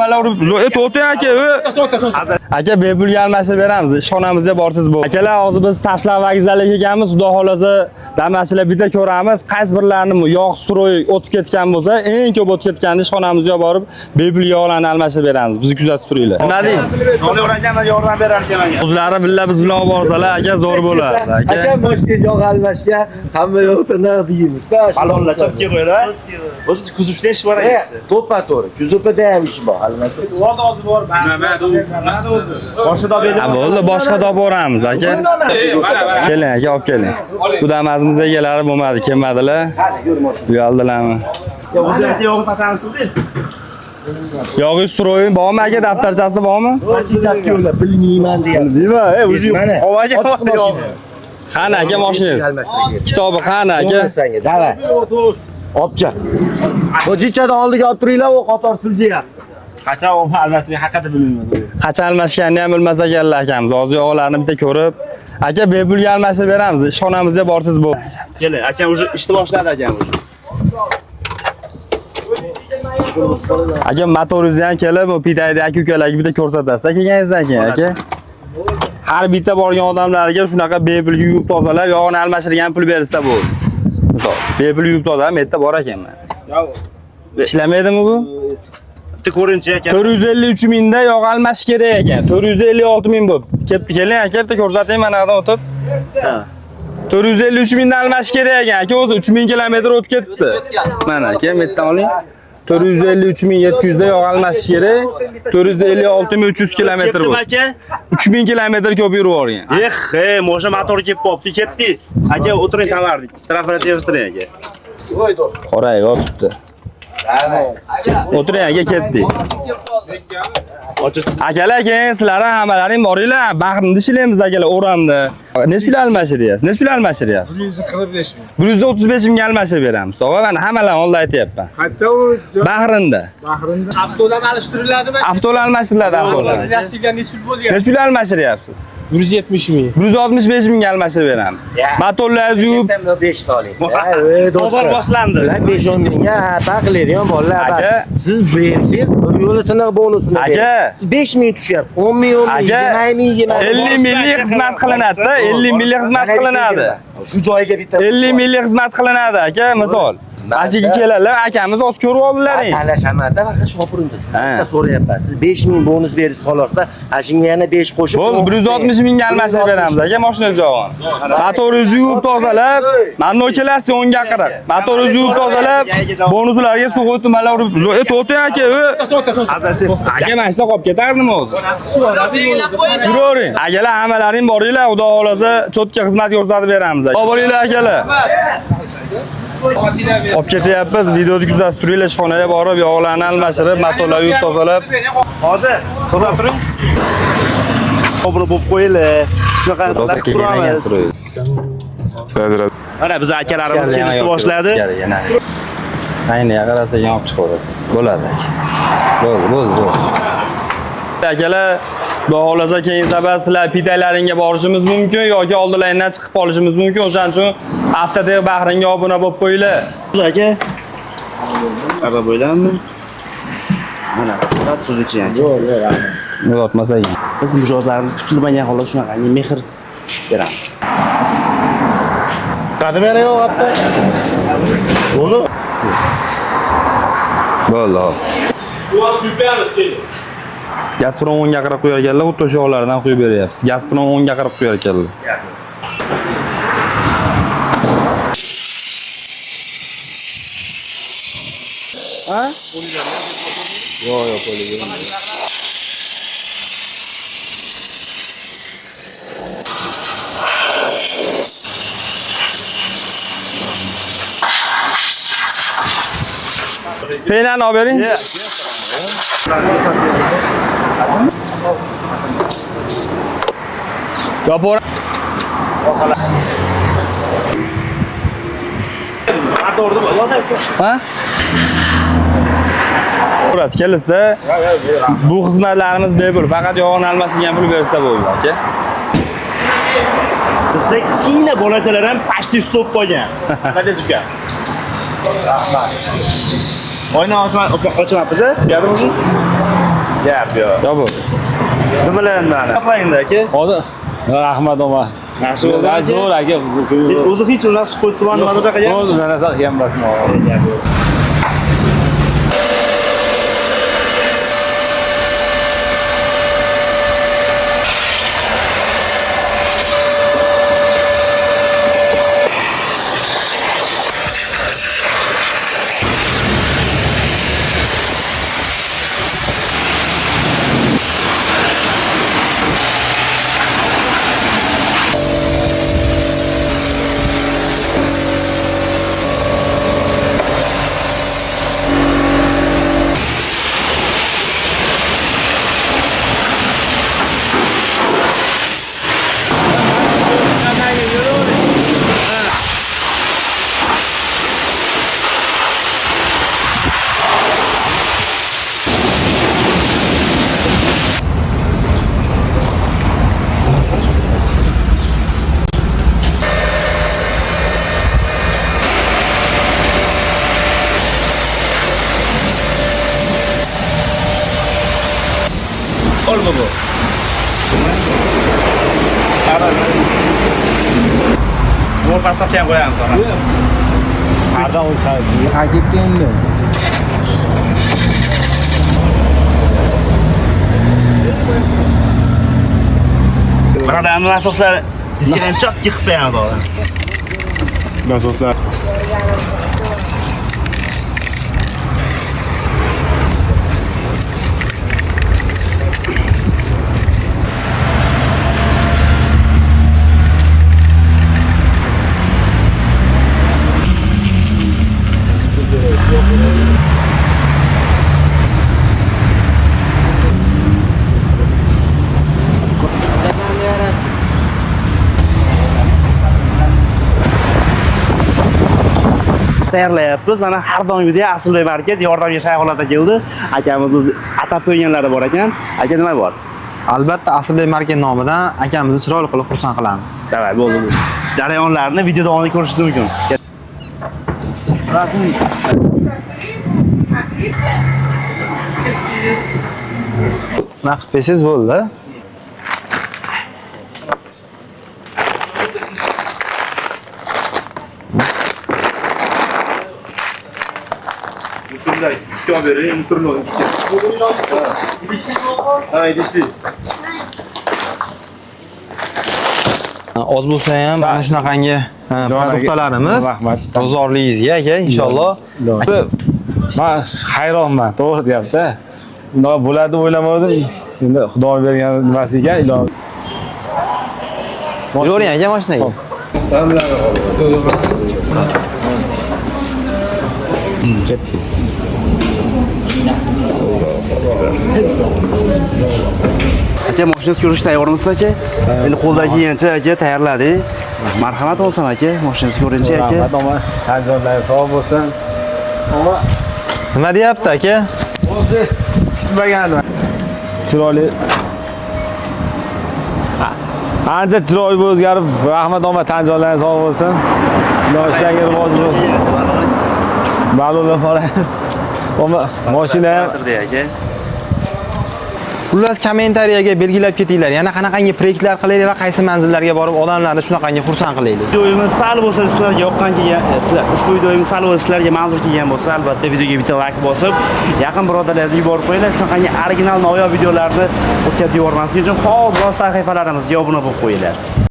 Mana urib, to'xtang aka. Aka bepul almashib beramiz. Ishxonamizga borsiz bu. Akalar, hozir biz Tashlar vokzaliga kelganmiz. Xudo xolasa, damashlar bitta ko'ramiz. Qaysi birlarini yog' suroy o'tib ketgan bo'lsa, eng ko'p o'tib ketganini ishxonamizga borib, bepul yog'larni almashib beramiz. Bizni kuzatib turinglar. Nima deysiz? O'ragan yordam berar ekan aka. O'zlari billa biz bilan olib borsalar, aka zo'r bo'ladi. Aka boshqa yog' almashga hamma yoqda naqd deymiz-da. Balonlar chapga qo'ylar. O'zi kuzovda ish bor aka. To'ppa-to'g'ri. Kuzovda ham ish bor albatta. O'zi bor. Nima o'zi? Boshida berib. Bo'ldi, boshqa olib boramiz aka. Keling aka, olib keling. Bu damazimiz egalari bo'lmadi, kelmadilar. Uyaldilarmi? O'zingizga yog'ni sotamiz dedingiz. Yog'i suroy bormi aka, daftarchasi bormi? Mashinatga o'ylab bilmayman deyapti. Nima? O'zi havoga yo'q. Qani aka mashinangiz? Kitobi qani aka? Davay. Obchiq. Bu jichadan oldiga olib turinglar, u qator siljayapti. Qachon albatta haqiqatni bilmayman. Qachon almashganini ham bilmas ekanlar akamiz. Hozir yog'larni bitta ko'rib, aka bepul almashib beramiz. Ishxonamizga borsiz bu. Keling, akam уже ishni boshladi akam. Aka motoringiz ham kelib, bu pidayda aka-ukalarga bitta ko'rsatasiz. Kelganingizdan keyin aka. Har bitta borgan odamlarga shunaqa bepul yuvib tozalab, yog'ini almashtirgan pul berilsa bo'ldi. Misol, bepul yuvib tozalab, metta bor ekanman. Ishlamaydimi bu? Bitta ko'rinchi aka. 453 mingda yog' almashish kerak ekan. 456 ming bo'lib. Keling aka, bitta ko'rsating mana yoqdan o'tib. Ha. 453 mingdan almashish kerak ekan. Aka o'zi 3000 kilometr o'tib ketibdi. Mana aka, metdan oling. 453.700 da yog' almashish kerak. 456.300 kilometr bu. Aka 3000 kilometr ko'p yurib olgan. Mo'sha motor kelib qopti, ketdi. Aka o'tiring tavardik. Tarafini terishtiring aka. Voy do'st. Qoray yotibdi. O'tiring aka, ketdi. Akalar, keyin sizlar hammalaring boringlar. Bag'rimni ishlaymiz akalar, o'ramni. Nechta pul almashiryapsiz? Nechta pul almashiryapsiz? 145 ming. 135 mingga almashib beramiz. Tog'a, mana hammalarni oldida aytyapman. Qayerda u? Bahrinda. Bahrinda. Avtolar almashtiriladimi? Avtolar almashiriladi avtolar. Klassika nechta pul bo'lgan? Nechta pul almashiryapsiz? 170 ming. 165 mingga almashib beramiz. Motorlarni yuvib 5 ta oling. Bozor boshlandi. 5-10 mingga taqiladigan bolalar bor. Siz bersiz, bir yo'li tiniq bonusini aka, siz 5 ming tushyapti. 10 ming, 20 ming, 50 milliy xizmat qilinadi-da, 50 milliy xizmat qilinadi. Shu joyga bitta 50 milliy xizmat qilinadi aka, misol. Mashiga keladilar, akamiz o'z ko'rib oldilaring. Talashamanda faqat shopiringiz. Sizdan so'rayapman. Siz 5 ming bonus berasiz xolos-da. Shunga yana 5 qo'shib. Bo'ldi, 160 mingga almashib beramiz aka, mashinangiz yo'g'on. Motoringizni yuvib tozalab, mana kelasiz 10 ga qirib. Motoringizni yuvib tozalab, bonuslarga suv o'tmalar urib, to'xtang aka. Aka, mana siz qolib ketardimi o'zi? Yuravering. Akalar, hammalaring boringlar, xudo xolasa, cho'tka xizmat ko'rsatib beramiz. Boringlar akalar. Olib ketyapmiz, videoni kuzatib turinglar, ishxonaga borib, yog'larni almashtirib, motorlarni yuvib tozalab. Hozir to'xtab turing. To'g'ri bo'lib qo'yinglar. Shunaqa narsalar quramiz. Mana biz akalarimiz kelishni boshladi. Ayni qarasak ham olib chiqamiz. Bo'ladi aka. Bo'ldi. Akalar, xudo xolasa keyin sabab sizlar pidalaringga borishimiz mumkin yoki oldilaridan chiqib qolishimiz mumkin. O'shaning uchun haftada Bahringa obuna bo'lib qo'yinglar. Aka. Qarab bo'ylanmi? Mana qurab suvchi aka. Yotmasa ham. Biz mijozlarni kutilmagan holat shunaqa mehr beramiz. Qadam yana yo'qapti. Bo'ldi. Gazprom 10 ga qarab qo'yar ekanlar, xuddi o'sha yo'llardan qo'yib beryapsiz. Gazprom 10 ga qarab qo'yar ekanlar. Ha? Yo'q, qo'yib. Penani olib bering. Yopor. Ha? To'g'ri, kelsa, bu xizmatlarimiz bepul, faqat yog'ni almashtirgan pul bersa bo'ldi, aka. Bizda kichkina bolachalar ham pashti stop qo'ygan. Qanday uka? Rahmat. Oyna ochmabmiz-a? Gadim o'sha. Gap yo'q. Yo'q bu. Nima bilan mani? Qaplayinda aka. Hozir rahmat oma. Yaxshi bo'ldi. Zo'r aka. O'zi hech unaqa suv qo'yib turgan nimadir aka. O'zi mana ham basmo. Olma bu. Bu pasapga ham qo'yamiz ona. Qardan o'shadi. Ha ketdi endi. Birodar, asoslar sizdan chot chiqib qo'yamiz hozir. Nasoslar. Tayyorlayapmiz. Mana har doimgidek Asilbek market yordamga shayxonlarda keldi. Akamiz o'zi atab qo'yganlari bor ekan. Aka nima bor? Albatta Asilbek market nomidan akamizni chiroyli qilib xursand qilamiz. Davay, bo'ldi. Jarayonlarni video davomida ko'rishingiz mumkin. Nima qilib bersangiz bo'ldi. Bunday javob bering, turli. Ha, idishli. Oz bo'lsa ham mana shunaqangi produktlarimiz Rahmat. bozorligingizga aka inshaalloh. Men hayronman, to'g'ri deyapti. Bunday bo'ladi o'ylamadim. Endi Xudo bergan nimasi ekan, ilohi. Yo'ring aka mashinaga. Ketdi. Aka, mashinangiz ko'rish tayyormisiz aka? Endi qo'ldan kelgancha aka tayyorladik. Marhamat olsin aka, mashinangizni ko'rinchi aka. Rahmat oma. Tanzonlar sog' bo'lsin. Oma Nima deyapti aka? o'zi kutmagandim. Chiroyli. Ancha chiroyli o'zgarib, rahmat oma, tanzonlar sog' bo'lsin. Yoshlarga rivoj bo'lsin. Ma'lumlar qora. Oma mashina aka. Xullas kommentariyaga belgilab ketinglar. Yana qanaqangi proyektlar qilaylik va qaysi manzillarga borib odamlarni shunaqangi xursand qilaylik. Videoyimiz sal bo'lsa sizlarga yoqqan kelgan, sizlar ushbu videoyimiz sal bo'lsa sizlarga manzur kelgan bo'lsa, albatta videoga bitta like bosib, yaqin birodarlaringizni yuborib qo'yinglar. Shunaqangi original noyob videolarni o'tkazib yubormaslik uchun hozir sahifalarimizga obuna bo'lib qo'yinglar.